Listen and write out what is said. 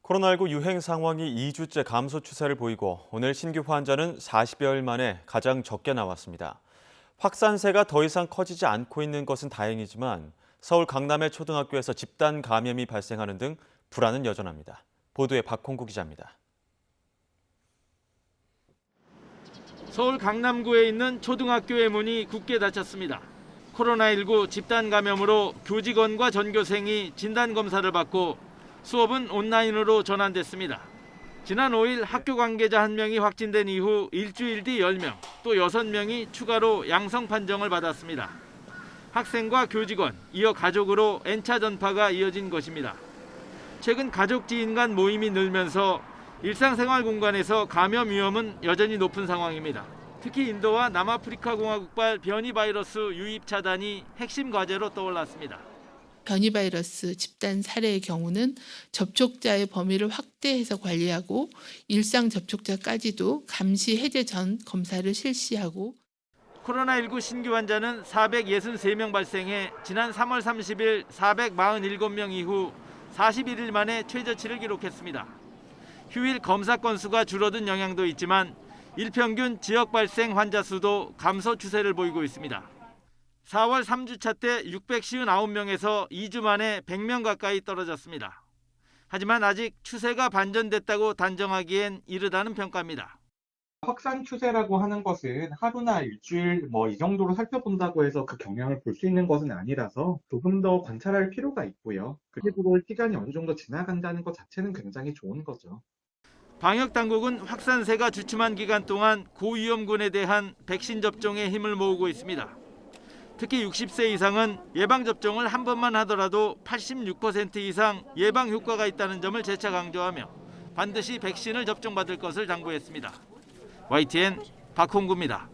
코로나19 유행 상황이 2주째 감소 추세를 보이고 오늘 신규 환자는 40여일 만에 가장 적게 나왔습니다. 확산세가 더 이상 커지지 않고 있는 것은 다행이지만 서울 강남의 초등학교에서 집단 감염이 발생하는 등 불안은 여전합니다. 보도에 박홍구 기자입니다. 서울 강남구에 있는 초등학교의 문이 굳게 닫혔습니다. 코로나19 집단 감염으로 교직원과 전교생이 진단검사를 받고 수업은 온라인으로 전환됐습니다. 지난 5일 학교 관계자 1명이 확진된 이후 일주일 뒤 10명, 또 6명이 추가로 양성 판정을 받았습니다. 학생과 교직원, 이어 가족으로 N차 전파가 이어진 것입니다. 최근 가족 지인 간 모임이 늘면서 일상생활 공간에서 감염 위험은 여전히 높은 상황입니다. 특히 인도와 남아프리카 공화국발 변이 바이러스 유입 차단이 핵심 과제로 떠올랐습니다. 변이 바이러스 집단 사례의 경우는 접촉자의 범위를 확대해서 관리하고 일상 접촉자까지도 감시 해제 전 검사를 실시하고 코로나19 신규 환자는 463명 발생해 지난 3월 30일 447명 이후 41일 만에 최저치를 기록했습니다. 휴일 검사 건수가 줄어든 영향도 있지만 일평균 지역 발생 환자 수도 감소 추세를 보이고 있습니다. 4월 3주차 때 659명에서 2주 만에 100명 가까이 떨어졌습니다. 하지만 아직 추세가 반전됐다고 단정하기엔 이르다는 평가입니다. 확산 추세라고 하는 것은 하루나 일주일 이 정도로 살펴본다고 해서 그 경향을 볼 수 있는 것은 아니라서 조금 더 관찰할 필요가 있고요. 그리고 시간이 어느 정도 지나간다는 것 자체는 굉장히 좋은 거죠. 방역당국은 확산세가 주춤한 기간 동안 고위험군에 대한 백신 접종에 힘을 모으고 있습니다. 특히 60세 이상은 예방접종을 한 번만 하더라도 86% 이상 예방 효과가 있다는 점을 재차 강조하며 반드시 백신을 접종받을 것을 당부했습니다. YTN 박홍구입니다.